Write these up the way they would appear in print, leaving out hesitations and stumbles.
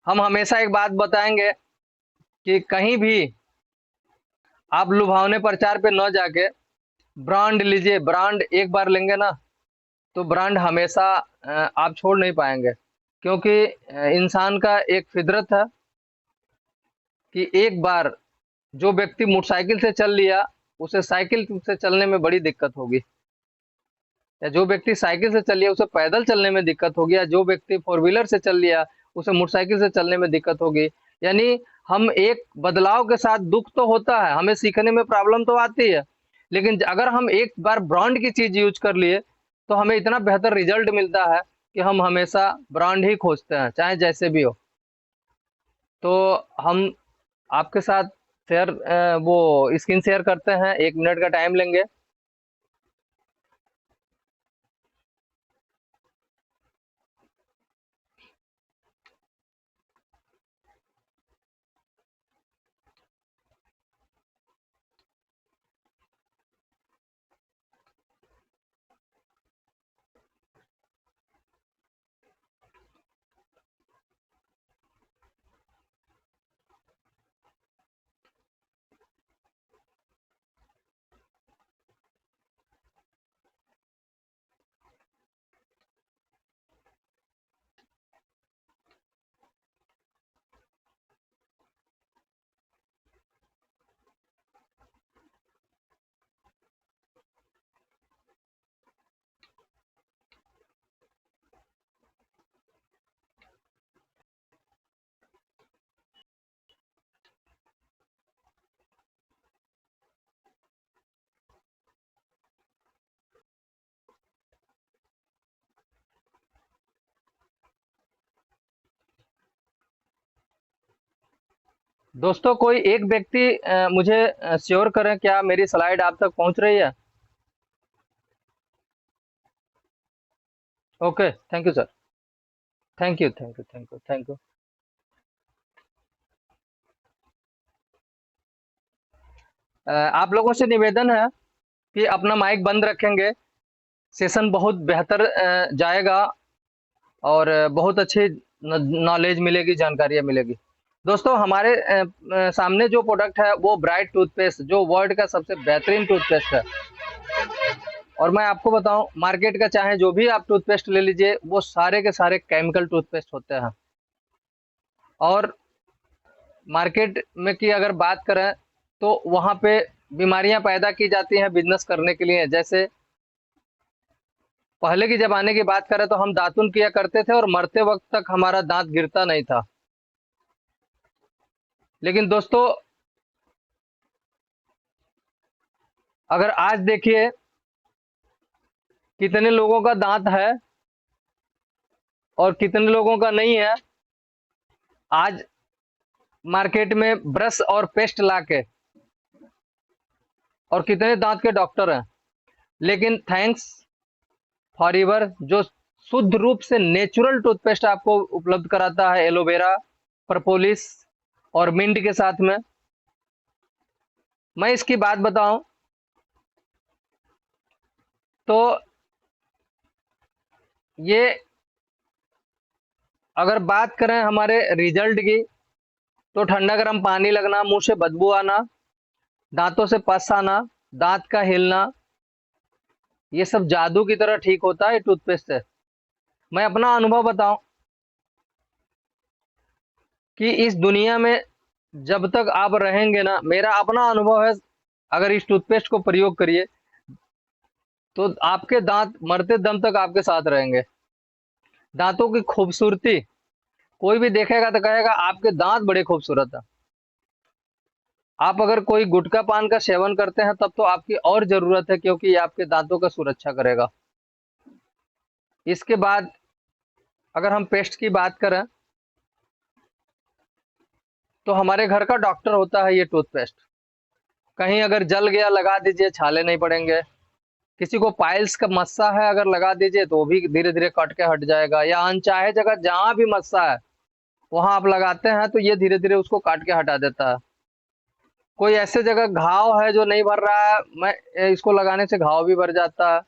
हम हमेशा एक बात बताएंगे कि कहीं भी आप लुभावने प्रचार पे न जाके ब्रांड लीजिए। ब्रांड एक बार लेंगे ना तो ब्रांड हमेशा आप छोड़ नहीं पाएंगे, क्योंकि इंसान का एक फितरत है कि एक बार जो व्यक्ति मोटरसाइकिल से चल लिया उसे साइकिल से चलने में बड़ी दिक्कत होगी, या जो व्यक्ति साइकिल से चल लिया उसे पैदल चलने में दिक्कत होगी, या जो व्यक्ति फोर व्हीलर से चल लिया उसे मोटरसाइकिल से चलने में दिक्कत होगी। यानी हम एक बदलाव के साथ दुख तो होता है, हमें सीखने में प्रॉब्लम तो आती है, लेकिन अगर हम एक बार ब्रांड की चीज यूज कर लिए तो हमें इतना बेहतर रिजल्ट मिलता है कि हम हमेशा ब्रांड ही खोजते हैं, चाहे जैसे भी हो। तो हम आपके साथ शेयर वो स्क्रीन शेयर करते हैं, 1 मिनट का टाइम लेंगे। दोस्तों कोई एक व्यक्ति मुझे श्योर करें क्या मेरी स्लाइड आप तक पहुंच रही है? Okay, thank you sir. Thank you, thank you, thank you, thank you. आप लोगों से निवेदन है कि अपना माइक बंद रखेंगे। सेशन बहुत बेहतर जाएगा और बहुत अच्छी नॉलेज मिलेगी, जानकारियाँ मिलेगी। दोस्तों हमारे सामने जो प्रोडक्ट है वो ब्राइट टूथपेस्ट, जो वर्ल्ड का सबसे बेहतरीन टूथपेस्ट है। और मैं आपको बताऊं, मार्केट का चाहे जो भी आप टूथपेस्ट ले लीजिए, वो सारे के सारे केमिकल टूथपेस्ट होते हैं। और मार्केट में की अगर बात करें तो वहाँ पे बीमारियां पैदा की जाती हैं बिजनेस करने के लिए। जैसे पहले के ज़माने की बात करें तो हम दातुन किया करते थे और मरते वक्त तक हमारा दांत गिरता नहीं था। लेकिन दोस्तों अगर आज देखिए कितने लोगों का दांत है और कितने लोगों का नहीं है। आज मार्केट में ब्रश और पेस्ट लाके और कितने दांत के डॉक्टर हैं, लेकिन थैंक्स फॉरएवर जो शुद्ध रूप से नेचुरल टूथपेस्ट आपको उपलब्ध कराता है, एलोवेरा, प्रोपोलिस और मिंट के साथ में। मैं इसकी बात बताऊं तो ये अगर बात करें हमारे रिजल्ट की तो ठंडा गर्म पानी लगना, मुंह से बदबू आना, दांतों से पस आना, दांत का हिलना, ये सब जादू की तरह ठीक होता है टूथपेस्ट से। मैं अपना अनुभव बताऊं कि इस दुनिया में जब तक आप रहेंगे ना, मेरा अपना अनुभव है, अगर इस टूथपेस्ट को प्रयोग करिए तो आपके दांत मरते दम तक आपके साथ रहेंगे। दांतों की खूबसूरती कोई भी देखेगा तो कहेगा आपके दांत बड़े खूबसूरत है। आप अगर कोई गुटखा पान का सेवन करते हैं तब तो आपकी और जरूरत है, क्योंकि ये आपके दांतों का सुरक्षा करेगा। इसके बाद अगर हम पेस्ट की बात करें तो हमारे घर का डॉक्टर होता है ये टूथपेस्ट। कहीं अगर जल गया लगा दीजिए, छाले नहीं पड़ेंगे। किसी को पाइल्स का मस्सा है अगर लगा दीजिए तो वो भी धीरे धीरे कट के हट जाएगा। या अनचाहे जगह जहां भी मस्सा है वहां आप लगाते हैं तो ये धीरे धीरे उसको काट के हटा देता है। कोई ऐसे जगह घाव है जो नहीं भर रहा है, मैं इसको लगाने से घाव भी भर जाता है।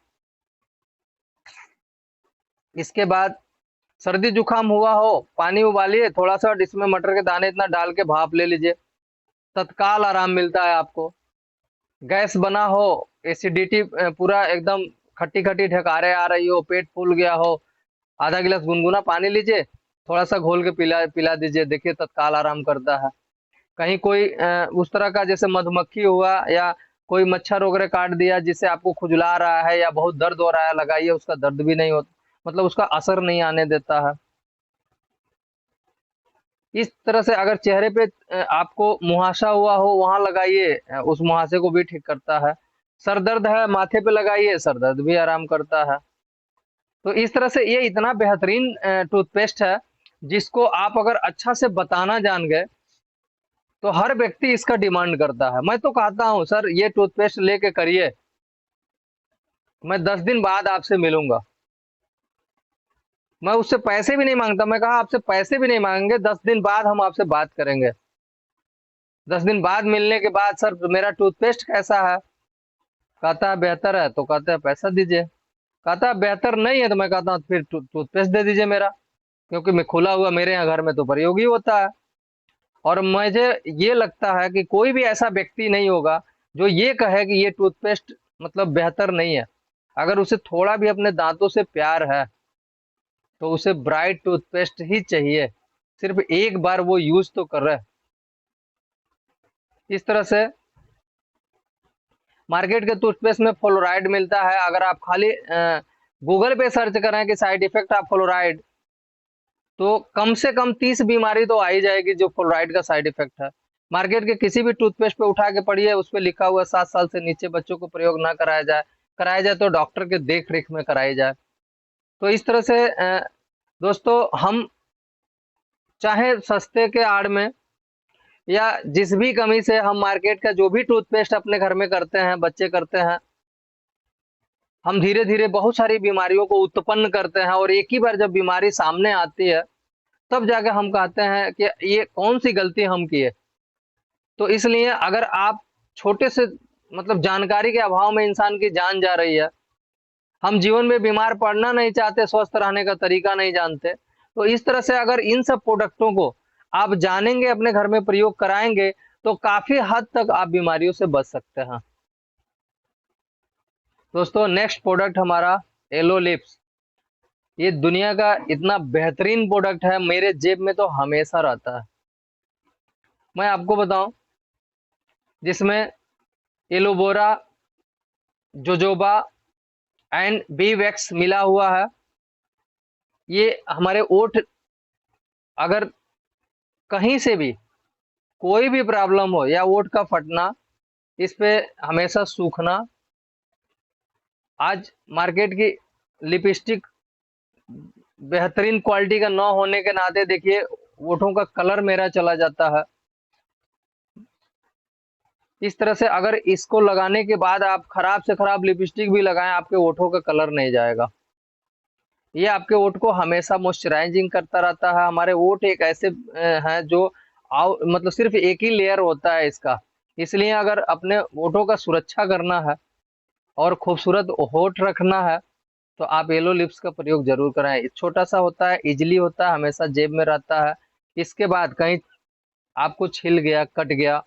इसके बाद सर्दी जुकाम हुआ हो, पानी उबालिए, थोड़ा सा इसमें मटर के दाने इतना डाल के भाप ले लीजिए, तत्काल आराम मिलता है आपको। गैस बना हो, एसिडिटी पूरा एकदम खट्टी खट्टी ढकारे आ रही हो, पेट फूल गया हो, आधा गिलास गुनगुना पानी लीजिए, थोड़ा सा घोल के पिला पिला दीजिए, देखिए तत्काल आराम करता है। कहीं कोई उस तरह का जैसे मधुमक्खी हुआ या कोई मच्छर वगैरह काट दिया जिससे आपको खुजला रहा है या बहुत दर्द हो रहा है, लगाइए, उसका दर्द भी नहीं होता, मतलब उसका असर नहीं आने देता है। इस तरह से अगर चेहरे पे आपको मुहासा हुआ हो, वहां लगाइए, उस मुहासे को भी ठीक करता है। सर दर्द है, माथे पे लगाइए, सर दर्द भी आराम करता है। तो इस तरह से ये इतना बेहतरीन टूथपेस्ट है, जिसको आप अगर अच्छा से बताना जान गए तो हर व्यक्ति इसका डिमांड करता है। मैं तो कहता हूँ सर, ये टूथपेस्ट लेके करिए, मैं 10 दिन बाद आपसे मिलूंगा। मैं उससे पैसे भी नहीं मांगता, मैं कहा आपसे पैसे भी नहीं मांगेंगे, 10 दिन बाद हम आपसे बात करेंगे। 10 दिन बाद मिलने के बाद, सर मेरा टूथपेस्ट कैसा है, कहता है बेहतर है, तो कहते हैं पैसा दीजिए। कहता है बेहतर नहीं है, तो मैं कहता हूँ फिर टूथपेस्ट दे दीजिए मेरा, क्योंकि मैं खुला हुआ मेरे यहाँ घर में तो प्रयोग ही होता है। और मुझे ये लगता है कि कोई भी ऐसा व्यक्ति नहीं होगा जो ये कहे कि ये टूथपेस्ट मतलब बेहतर नहीं है। अगर उसे थोड़ा भी अपने दांतों से प्यार है तो उसे ब्राइट टूथपेस्ट ही चाहिए, सिर्फ एक बार वो यूज तो कर रहा है। इस तरह से मार्केट के टूथपेस्ट में फ्लोराइड मिलता है। अगर आप खाली गूगल पे सर्च करें कि साइड इफेक्ट ऑफ फ्लोराइड, तो कम से कम 30 बीमारी तो आ ही जाएगी जो फ्लोराइड का साइड इफेक्ट है। मार्केट के किसी भी टूथपेस्ट पे उठा के पढ़िए, उस पर लिखा हुआ 7 साल से नीचे बच्चों को प्रयोग ना कराया जाए, कराया जाए तो डॉक्टर के देख रेख में कराई जाए। तो इस तरह से दोस्तों, हम चाहे सस्ते के आड़ में या जिस भी कमी से हम मार्केट का जो भी टूथपेस्ट अपने घर में करते हैं, बच्चे करते हैं, हम धीरे धीरे बहुत सारी बीमारियों को उत्पन्न करते हैं, और एक ही बार जब बीमारी सामने आती है तब जाके हम कहते हैं कि ये कौन सी गलती हम किए। तो इसलिए अगर आप छोटे से मतलब जानकारी के अभाव में इंसान की जान जा रही है, हम जीवन में बीमार पड़ना नहीं चाहते, स्वस्थ रहने का तरीका नहीं जानते, तो इस तरह से अगर इन सब प्रोडक्टों को आप जानेंगे, अपने घर में प्रयोग कराएंगे, तो काफी हद तक आप बीमारियों से बच सकते हैं। दोस्तों, नेक्स्ट प्रोडक्ट हमारा एलो लिप्स। ये दुनिया का इतना बेहतरीन प्रोडक्ट है, मेरे जेब में तो हमेशा रहता है। मैं आपको बताऊं, जिसमें aloe vera, jojoba and B wax मिला हुआ है। ये हमारे ओठ, अगर कहीं से भी कोई भी प्रॉब्लम हो या ओठ का फटना, इस पे हमेशा सूखना। आज मार्केट की लिपस्टिक बेहतरीन क्वालिटी का न होने के नाते देखिए ओठों का कलर मेरा चला जाता है। इस तरह से अगर इसको लगाने के बाद आप खराब से खराब लिपस्टिक भी लगाएं, आपके ओठों का कलर नहीं जाएगा। ये आपके ओठ को हमेशा मॉइस्चराइजिंग करता रहता है। हमारे ओठ एक ऐसे हैं जो मतलब सिर्फ एक ही लेयर होता है इसका। इसलिए अगर अपने ओठों का सुरक्षा करना है और खूबसूरत होठ रखना है, तो आप येलो लिप्स का प्रयोग जरूर कराएं। छोटा सा होता है, इजिली होता है, हमेशा जेब में रहता है। इसके बाद कहीं आपको छिल गया, कट गया,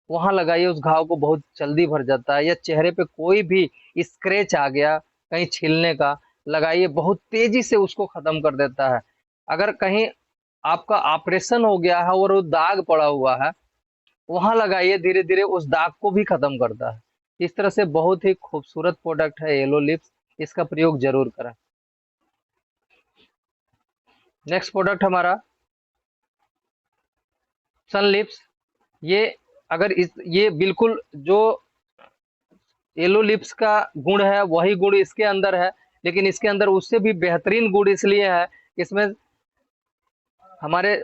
वहां लगाइए, उस घाव को बहुत जल्दी भर जाता है। या चेहरे पे कोई भी स्क्रैच आ गया कहीं छिलने का, लगाइए, बहुत तेजी से उसको खत्म कर देता है। अगर कहीं आपका ऑपरेशन हो गया है और वो दाग पड़ा हुआ है, वहां लगाइए, धीरे धीरे उस दाग को भी खत्म करता है। इस तरह से बहुत ही खूबसूरत प्रोडक्ट है येलो लिप्स, इसका प्रयोग जरूर करें। नेक्स्ट प्रोडक्ट हमारा सन लिप्स। ये अगर ये बिल्कुल जो येलो लिप्स का गुण है वही गुण इसके अंदर है, लेकिन इसके अंदर उससे भी बेहतरीन गुण इसलिए है, इसमें हमारे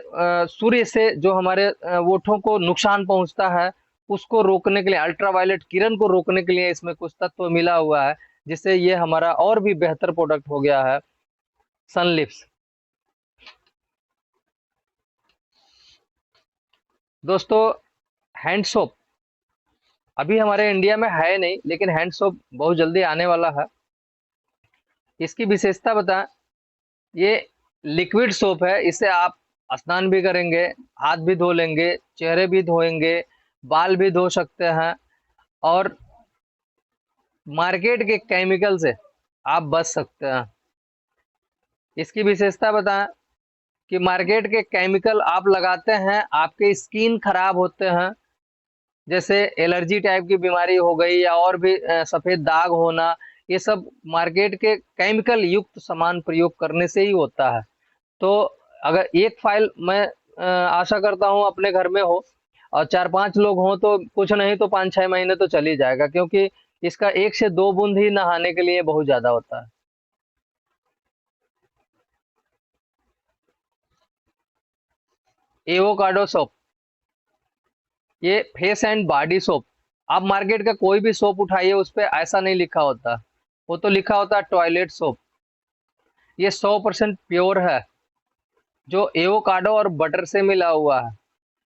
सूर्य से जो हमारे होठों को नुकसान पहुंचता है, उसको रोकने के लिए, अल्ट्रावायलेट किरण को रोकने के लिए इसमें कुछ तत्व मिला हुआ है, जिससे ये हमारा और भी बेहतर प्रोडक्ट हो गया है सनलिप्स। दोस्तों, हैंड सोप अभी हमारे इंडिया में है नहीं, लेकिन हैंड सोप बहुत जल्दी आने वाला है। इसकी विशेषता बताएं, ये लिक्विड सोप है, इसे आप स्नान भी करेंगे, हाथ भी धो लेंगे, चेहरे भी धोएंगे, बाल भी धो सकते हैं, और मार्केट के केमिकल से आप बच सकते हैं। इसकी विशेषता बताएं कि मार्केट के केमिकल आप लगाते हैं, आपके स्किन खराब होते हैं, जैसे एलर्जी टाइप की बीमारी हो गई या और भी सफेद दाग होना, ये सब मार्केट के केमिकल युक्त सामान प्रयोग करने से ही होता है। तो अगर एक फाइल मैं आशा करता हूँ अपने घर में हो और 4-5 लोग हों तो कुछ नहीं तो 5-6 महीने तो चल ही जाएगा, क्योंकि इसका 1 से 2 बूंद ही नहाने के लिए बहुत ज्यादा होता है। एवोकाडो सोप, ये फेस एंड बॉडी सोप। आप मार्केट का कोई भी सोप उठाइए, उस पे ऐसा नहीं लिखा होता, वो तो लिखा होता है टॉयलेट सोप। ये 100% प्योर है, जो एवोकाडो और बटर से मिला हुआ है।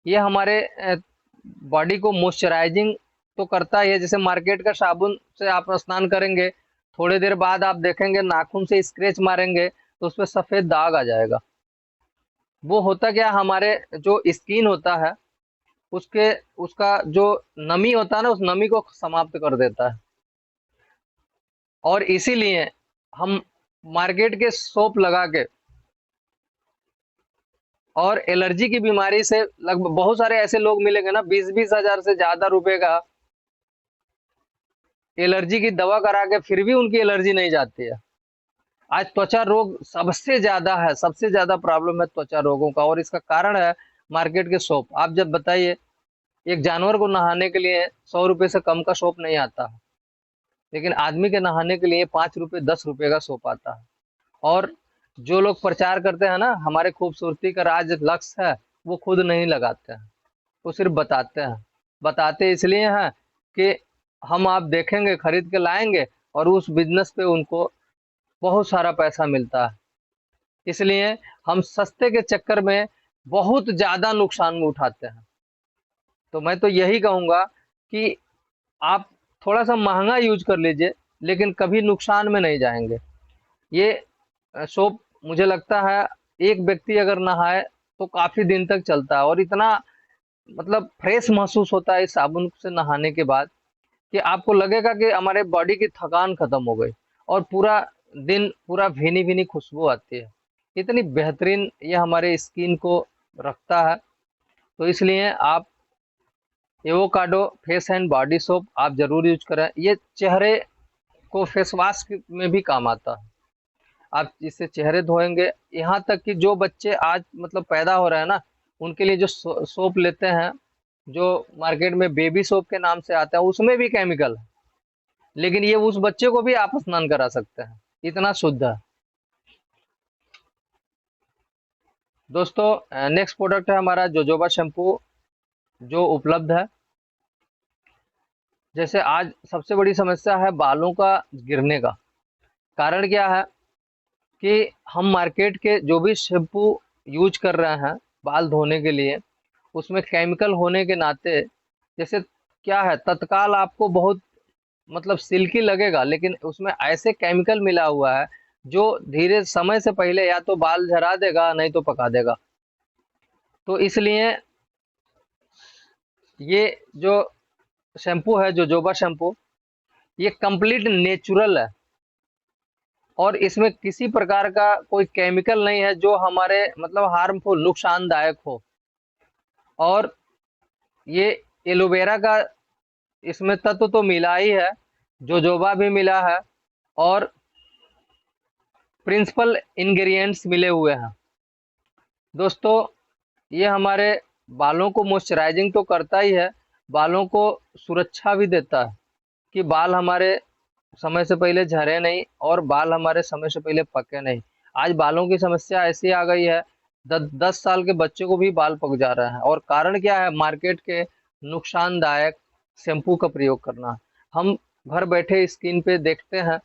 ये हमारे बॉडी को मॉइस्चराइजिंग तो करता ही है। जैसे मार्केट का साबुन से आप स्नान करेंगे, थोड़ी देर बाद आप देखेंगे नाखून से स्क्रैच मारेंगे तो उस पर सफेद दाग आ जाएगा। वो होता क्या, हमारे जो स्किन होता है उसके उसका जो नमी होता है ना, उस नमी को समाप्त कर देता है। और इसीलिए हम मार्केट के सोप लगा के, और एलर्जी की बीमारी से लगभग बहुत सारे ऐसे लोग मिलेंगे ना, 20-20 हजार से ज्यादा रुपए का एलर्जी की दवा करा के फिर भी उनकी एलर्जी नहीं जाती है। आज त्वचा रोग सबसे ज्यादा है, सबसे ज्यादा प्रॉब्लम है त्वचा रोगों का, और इसका कारण है मार्केट के सोप। आप जब बताइए, एक जानवर को नहाने के लिए 100 रुपए से कम का सोप नहीं आता है, लेकिन आदमी के नहाने के लिए 5 रुपए 10 रुपए का सोप आता है। और जो लोग प्रचार करते हैं ना हमारे खूबसूरती का राज लक्स है, वो खुद नहीं लगाते हैं, वो सिर्फ बताते हैं। बताते इसलिए हैं कि हम आप देखेंगे, खरीद के लाएंगे, और उस बिजनेस पे उनको बहुत सारा पैसा मिलता है। इसलिए हम सस्ते के चक्कर में बहुत ज्यादा नुकसान में उठाते हैं। तो मैं तो यही कहूंगा कि आप थोड़ा सा महंगा यूज कर लीजिए, लेकिन कभी नुकसान में नहीं जाएंगे। ये सोप मुझे लगता है एक व्यक्ति अगर नहाए तो काफी दिन तक चलता है, और इतना मतलब फ्रेश महसूस होता है इस साबुन से नहाने के बाद कि आपको लगेगा कि हमारे बॉडी की थकान खत्म हो गई, और पूरा दिन पूरा भीनी भीनी खुशबू आती है। इतनी बेहतरीन ये हमारे स्किन को रखता है। तो इसलिए आप avocado face and body soap आप जरूर यूज करें। ये चेहरे को फेस वॉश में भी काम आता है। आप इससे चेहरे धोएंगे, यहाँ तक कि जो बच्चे आज मतलब पैदा हो रहे हैं ना, उनके लिए जो सोप लेते हैं, जो मार्केट में बेबी सोप के नाम से आता है, उसमें भी केमिकल है, लेकिन ये उस बच्चे को भी आप स्नान करा सकते हैं, इतना शुद्ध है। दोस्तों, नेक्स्ट प्रोडक्ट है हमारा जोजोबा शैम्पू, जो उपलब्ध है। जैसे आज सबसे बड़ी समस्या है बालों का गिरने का। कारण क्या है कि हम मार्केट के जो भी शैम्पू यूज कर रहे हैं बाल धोने के लिए, उसमें केमिकल होने के नाते, जैसे क्या है, तत्काल आपको बहुत मतलब सिल्की लगेगा, लेकिन उसमें ऐसे केमिकल मिला हुआ है जो धीरे समय से पहले या तो बाल झरा देगा, नहीं तो पका देगा। तो इसलिए ये जो शैम्पू है, जोजोबा शैम्पू, ये कंप्लीट नेचुरल है, और इसमें किसी प्रकार का कोई केमिकल नहीं है जो हमारे मतलब हार्मफुल नुकसानदायक हो। और ये एलोवेरा का इसमें तत्व तो मिला ही है, जोजोबा भी मिला है, और प्रिंसिपल इंग्रेडिएंट्स मिले हुए हैं। दोस्तों, ये हमारे बालों को मॉइस्चराइजिंग तो करता ही है, बालों को सुरक्षा भी देता है कि बाल हमारे समय से पहले झरे नहीं, और बाल हमारे समय से पहले पके नहीं। आज बालों की समस्या ऐसी आ गई है, 10 साल के बच्चे को भी बाल पक जा रहे हैं, और कारण क्या है, मार्केट के नुकसानदायक शैम्पू का प्रयोग करना। हम घर बैठे स्किन पे देखते हैं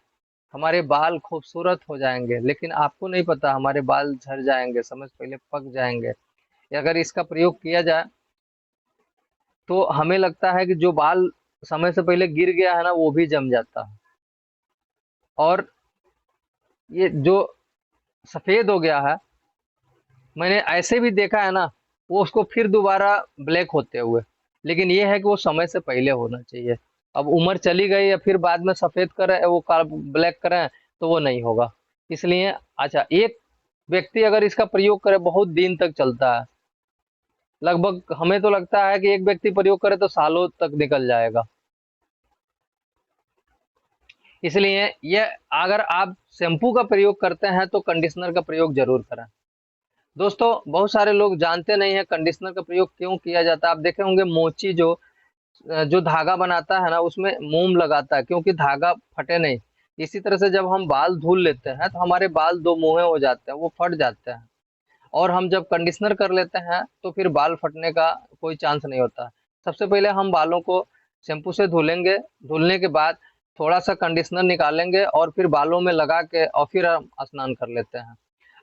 हमारे बाल खूबसूरत हो जाएंगे, लेकिन आपको नहीं पता हमारे बाल झड़ जाएंगे, समय से पहले पक जाएंगे। अगर इसका प्रयोग किया जाए तो हमें लगता है कि जो बाल समय से पहले गिर गया है ना, वो भी जम जाता है, और ये जो सफेद हो गया है, मैंने ऐसे भी देखा है ना, वो उसको फिर दोबारा ब्लैक होते हुए। लेकिन ये है कि वो समय से पहले होना चाहिए। अब उम्र चली गई या फिर बाद में सफेद करें, वो काल ब्लैक करें, तो वो नहीं होगा। इसलिए अच्छा, एक व्यक्ति अगर इसका प्रयोग करे बहुत दिन तक चलता है। लगभग हमें तो लगता है कि एक व्यक्ति प्रयोग करे तो सालों तक निकल जाएगा। इसलिए ये, अगर आप शैम्पू का प्रयोग करते हैं तो कंडीशनर का प्रयोग जरूर करें। दोस्तों, बहुत सारे लोग जानते नहीं है कंडीशनर का प्रयोग क्यों किया जाता है। आप देखे होंगे मोची जो धागा बनाता है ना, उसमें मोम लगाता है क्योंकि धागा फटे नहीं। इसी तरह से जब हम बाल धुल लेते हैं तो हमारे बाल दो मुंहे हो जाते हैं, वो फट जाते हैं। और हम जब कंडीशनर कर लेते हैं तो फिर बाल फटने का कोई चांस नहीं होता। सबसे पहले हम बालों को शैम्पू से धुलेंगे, धुलने के बाद थोड़ा सा कंडीशनर निकालेंगे और फिर बालों में लगा के और फिर हम स्नान कर लेते हैं।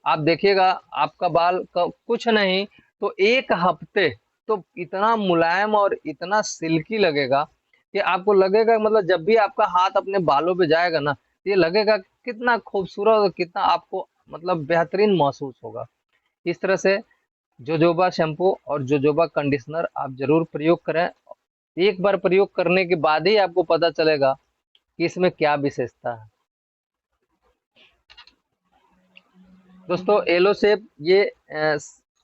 आप देखिएगा, आपका बाल कुछ नहीं तो एक हफ्ते तो इतना मुलायम और इतना सिल्की लगेगा कि आपको लगेगा, मतलब जब भी आपका हाथ अपने बालों पे जाएगा ना, ये लगेगा कितना खूबसूरत और कितना आपको मतलब बेहतरीन महसूस होगा। इस तरह से जोजोबा शैम्पू और जोजोबा कंडीशनर आप जरूर प्रयोग करें। एक बार प्रयोग करने के बाद ही आपको पता चलेगा कि इसमें क्या विशेषता है। दोस्तों, एलो शेप ये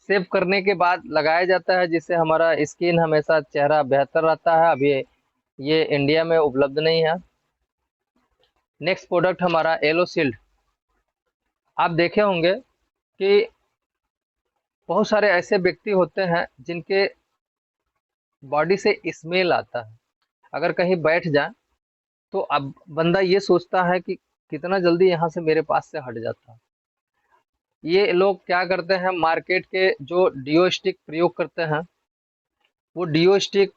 शेप करने के बाद लगाया जाता है, जिससे हमारा स्किन हमेशा चेहरा बेहतर रहता है। अभी ये इंडिया में उपलब्ध नहीं है। नेक्स्ट प्रोडक्ट हमारा एलो शील्ड। आप देखे होंगे कि बहुत सारे ऐसे व्यक्ति होते हैं जिनके बॉडी से स्मेल आता है। अगर कहीं बैठ जाए तो अब बंदा ये सोचता है कि कितना जल्दी यहाँ से मेरे पास से हट जाता है। ये लोग क्या करते हैं, मार्केट के जो डिओ स्टिक प्रयोग करते हैं, वो डिओ स्टिक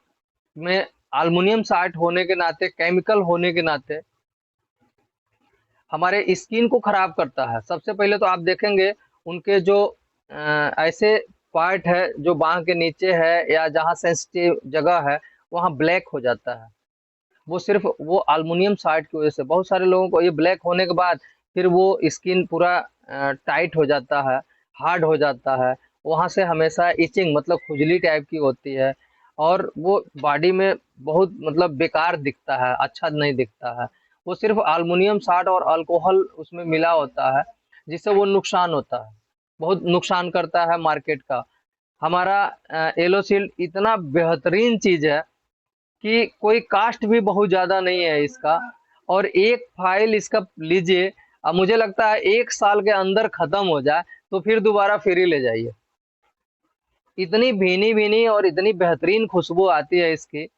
में एल्युमिनियम साल्ट होने के नाते, केमिकल होने के नाते हमारे स्किन को खराब करता है। सबसे पहले तो आप देखेंगे उनके जो ऐसे पार्ट है जो बाह के नीचे है या जहाँ सेंसिटिव जगह है, वहाँ ब्लैक हो जाता है। वो सिर्फ वो एल्युमिनियम साल्ट की वजह से। बहुत सारे लोगों को ये ब्लैक होने के बाद फिर वो स्किन पूरा टाइट हो जाता है, हार्ड हो जाता है। वहाँ से हमेशा इचिंग मतलब खुजली टाइप की होती है, और वो बॉडी में बहुत मतलब बेकार दिखता है, अच्छा नहीं दिखता है। वो सिर्फ एल्युमिनियम साल्ट और अल्कोहल उसमें मिला होता है, जिससे वो नुकसान होता है, बहुत नुकसान करता है मार्केट का। हमारा एलोसिल इतना बेहतरीन चीज है कि कोई कास्ट भी बहुत ज्यादा नहीं है इसका। और एक फाइल इसका लीजिए, अब मुझे लगता है 1 साल के अंदर खत्म हो जाए तो फिर दोबारा फ्री ले जाइए। इतनी भीनी भीनी और इतनी बेहतरीन खुशबू आती है इसकी।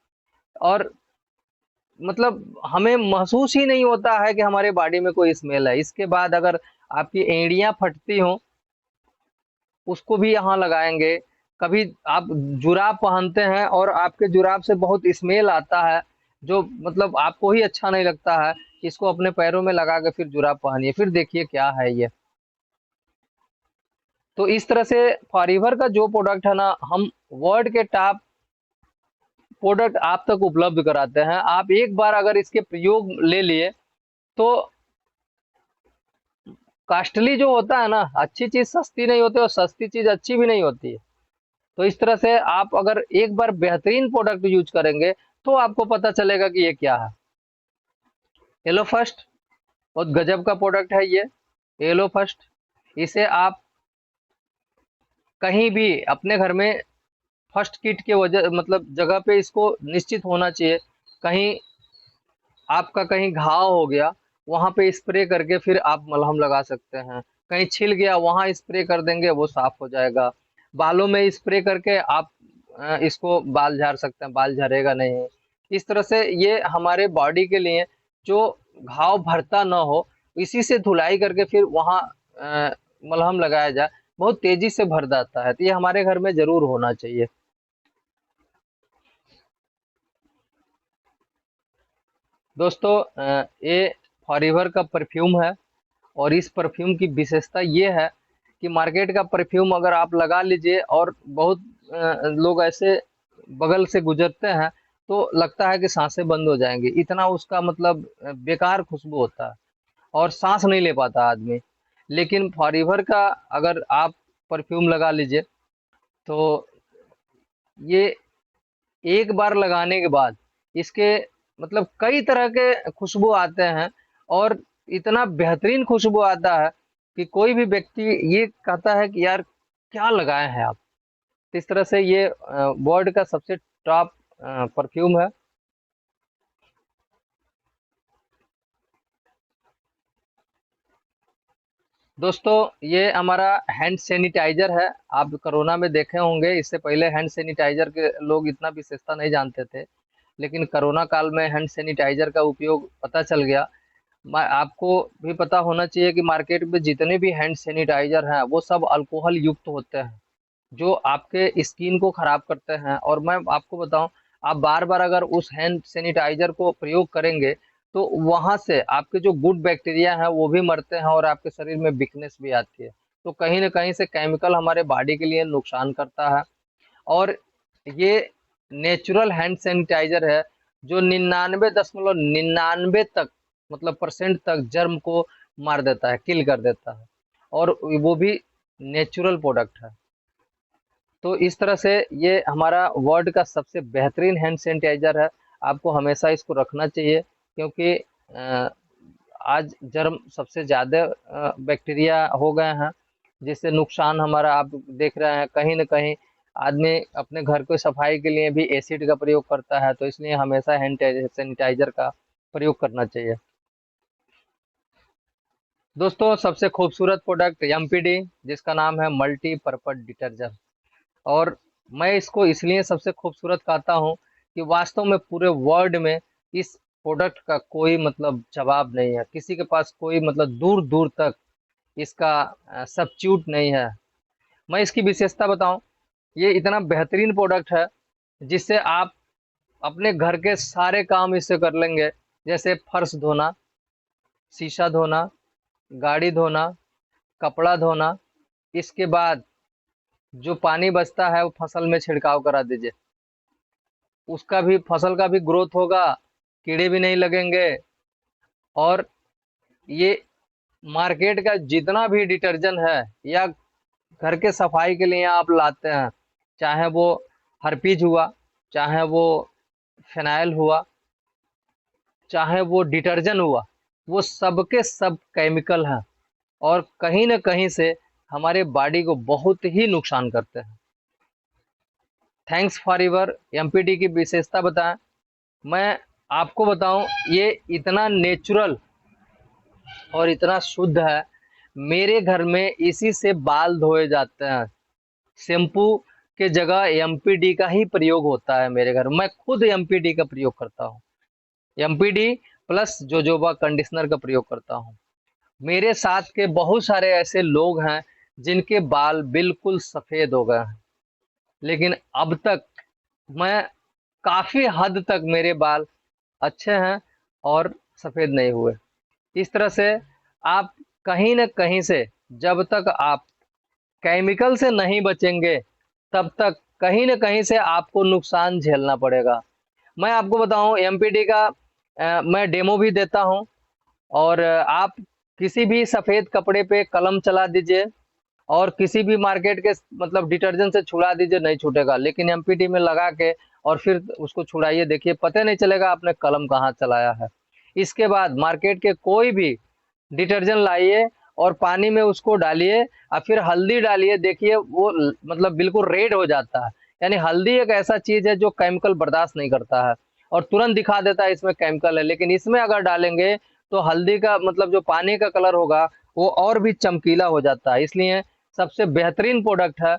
और मतलब हमें महसूस ही नहीं होता है कि हमारे बॉडी में कोई स्मेल है। इसके बाद अगर आपकी एड़ियां फटती हो, उसको भी यहाँ लगाएंगे। कभी आप जुराब पहनते हैं और आपके जुराब से बहुत स्मेल आता है, जो मतलब आपको ही अच्छा नहीं लगता है, इसको अपने पैरों में लगा के फिर जुराब पहनिए, फिर देखिए क्या है ये। तो इस तरह से फॉरएवर का जो प्रोडक्ट है ना, हम वर्ल्ड के टॉप प्रोडक्ट आप तक उपलब्ध कराते हैं। आप एक बार अगर इसके प्रयोग ले लिए तो कॉस्टली जो होता है ना, अच्छी चीज सस्ती नहीं होती और सस्ती चीज अच्छी भी नहीं होती है। तो इस तरह से आप अगर एक बार बेहतरीन प्रोडक्ट यूज करेंगे तो आपको पता चलेगा कि ये क्या है। एलो फर्स्ट बहुत गजब का प्रोडक्ट है ये। एलो फर्स्ट, इसे आप कहीं भी अपने घर में फर्स्ट किट के वजह मतलब जगह पे इसको निश्चित होना चाहिए। कहीं आपका कहीं घाव हो गया, वहां पे स्प्रे करके फिर आप मलहम लगा सकते हैं। कहीं छिल गया, वहां स्प्रे कर देंगे, वो साफ हो जाएगा। बालों में स्प्रे करके आप इसको बाल झाड़ सकते हैं, बाल झड़ेगा नहीं। इस तरह से ये हमारे बॉडी के लिए जो घाव भरता ना हो, इसी से धुलाई करके फिर वहां मलहम लगाया जाए, बहुत तेजी से भर जाता है। तो ये हमारे घर में जरूर होना चाहिए। दोस्तों, ये फॉरएवर का परफ्यूम है, और इस परफ्यूम की विशेषता ये है कि मार्केट का परफ्यूम अगर आप लगा लीजिए और बहुत लोग ऐसे बगल से गुजरते हैं तो लगता है कि सांसें बंद हो जाएंगी, इतना उसका मतलब बेकार खुशबू होता है और सांस नहीं ले पाता आदमी। लेकिन फॉरएवर का अगर आप परफ्यूम लगा लीजिए। तो ये एक बार लगाने के बाद इसके मतलब कई तरह के खुशबू आते हैं, और इतना बेहतरीन खुशबू आता है कि कोई भी व्यक्ति ये कहता है कि यार क्या लगाए हैं आप। तो इस तरह से ये वर्ल्ड का सबसे टॉप परफ्यूम है। दोस्तों, ये हमारा हैंड सैनिटाइजर है। आप कोरोना में देखे होंगे, इससे पहले हैंड सैनिटाइजर के लोग इतना विशेषता नहीं जानते थे, लेकिन कोरोना काल में हैंड सैनिटाइजर का उपयोग पता चल गया। आपको भी पता होना चाहिए कि मार्केट में जितने भी हैंड सैनिटाइजर हैं वो सब अल्कोहल युक्त होते हैं, जो आपके स्किन को खराब करते हैं। और मैं आपको बताऊं, आप बार बार अगर उस हैंड सैनिटाइजर को प्रयोग करेंगे तो वहां से आपके जो गुड बैक्टीरिया हैं वो भी मरते हैं और आपके शरीर में वीकनेस भी आती है। तो कहीं ना कहीं से केमिकल हमारे बॉडी के लिए नुकसान करता है। और ये नेचुरल हैंड सैनिटाइजर है जो 99.99 तक मतलब परसेंट तक जर्म को मार देता है, किल कर देता है, और वो भी नेचुरल प्रोडक्ट है। तो इस तरह से ये हमारा वर्ल्ड का सबसे बेहतरीन हैंड सैनिटाइजर है। आपको हमेशा इसको रखना चाहिए, क्योंकि आज जर्म सबसे ज़्यादा बैक्टीरिया हो गए हैं, जिससे नुकसान हमारा आप देख रहे हैं। कहीं न कहीं आदमी अपने घर को सफाई के लिए भी एसिड का प्रयोग करता है, तो इसलिए हमेशा हैंड सैनिटाइजर का प्रयोग करना चाहिए। दोस्तों, सबसे खूबसूरत प्रोडक्ट एमपीडी, जिसका नाम है मल्टीपर्पज डिटर्जेंट। और मैं इसको इसलिए सबसे खूबसूरत कहता हूँ कि वास्तव में पूरे वर्ल्ड में इस प्रोडक्ट का कोई मतलब जवाब नहीं है, किसी के पास कोई मतलब दूर दूर तक इसका सब्स्टिट्यूट नहीं है। मैं इसकी विशेषता बताऊं, ये इतना बेहतरीन प्रोडक्ट है जिससे आप अपने घर के सारे काम इससे कर लेंगे, जैसे फर्श धोना, शीशा धोना, गाड़ी धोना, कपड़ा धोना। इसके बाद जो पानी बचता है वो फसल में छिड़काव करा दीजिए, उसका भी फसल का भी ग्रोथ होगा, कीड़े भी नहीं लगेंगे। और ये मार्केट का जितना भी डिटर्जेंट है या घर के सफाई के लिए आप लाते हैं, चाहे वो हर्पीज हुआ, चाहे वो फिनाइल हुआ, चाहे वो डिटर्जेंट हुआ, वो सबके सब केमिकल हैं और कहीं ना कहीं से हमारे बॉडी को बहुत ही नुकसान करते हैं। थैंक्स फॉर यूर एमपीडी की विशेषता बताएं। मैं आपको बताऊं, ये इतना नेचुरल और इतना शुद्ध है। मेरे घर में इसी से बाल धोए जाते हैं। शैम्पू के जगह एमपीडी का ही प्रयोग होता है मेरे घर में। मैं खुद एमपीडी का प्रयोग करता हूँ, एमपीडी प्लस जोजोबा कंडीशनर का प्रयोग करता हूँ। मेरे साथ के बहुत सारे ऐसे लोग हैं जिनके बाल बिल्कुल सफेद हो गए हैं, लेकिन अब तक मैं काफी हद तक मेरे बाल अच्छे हैं और सफेद नहीं हुए। इस तरह से आप कहीं न कहीं से, जब तक आप केमिकल से नहीं बचेंगे तब तक कहीं न कहीं से आपको नुकसान झेलना पड़ेगा। मैं आपको बताऊं, एमपीडी का मैं डेमो भी देता हूं। और आप किसी भी सफेद कपड़े पे कलम चला दीजिए और किसी भी मार्केट के मतलब डिटर्जेंट से छुड़ा दीजिए, नहीं छूटेगा। लेकिन एमपीडी में लगा के और फिर उसको छुड़ाइए, देखिए पता नहीं चलेगा आपने कलम कहाँ चलाया है। इसके बाद मार्केट के कोई भी डिटर्जेंट लाइए और पानी में उसको डालिए और फिर हल्दी डालिए, देखिए वो मतलब बिल्कुल रेड हो जाता है। यानी हल्दी एक ऐसा चीज है जो केमिकल बर्दाश्त नहीं करता है और तुरंत दिखा देता है इसमें केमिकल है, लेकिन इसमें अगर डालेंगे तो हल्दी का मतलब जो पानी का कलर होगा वो और भी चमकीला हो जाता है। इसलिए सबसे बेहतरीन प्रोडक्ट है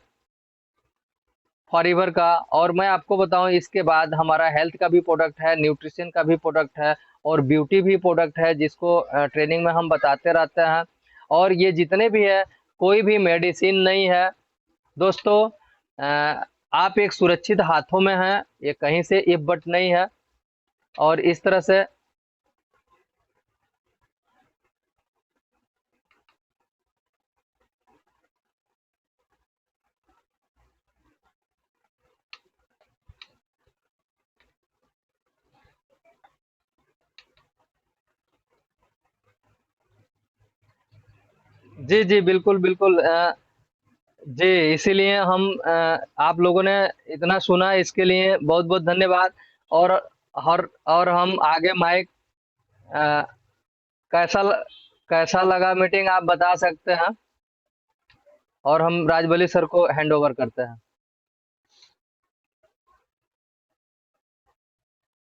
फॉरएवर का। और मैं आपको बताऊं, इसके बाद हमारा हेल्थ का भी प्रोडक्ट है, न्यूट्रिशन का भी प्रोडक्ट है और ब्यूटी भी प्रोडक्ट है, जिसको ट्रेनिंग में हम बताते रहते हैं। और ये जितने भी है, कोई भी मेडिसिन नहीं है दोस्तों। आप एक सुरक्षित हाथों में हैं, ये कहीं से इफ बट नहीं है। और इस तरह से जी जी, बिल्कुल बिल्कुल। जी, इसीलिए हम आप लोगों ने इतना सुना, इसके लिए बहुत बहुत धन्यवाद। और और हम आगे माइक अ, कैसा कैसा लगा मीटिंग आप बता सकते हैं, और हम राजबली सर को हैंड ओवर करते हैं।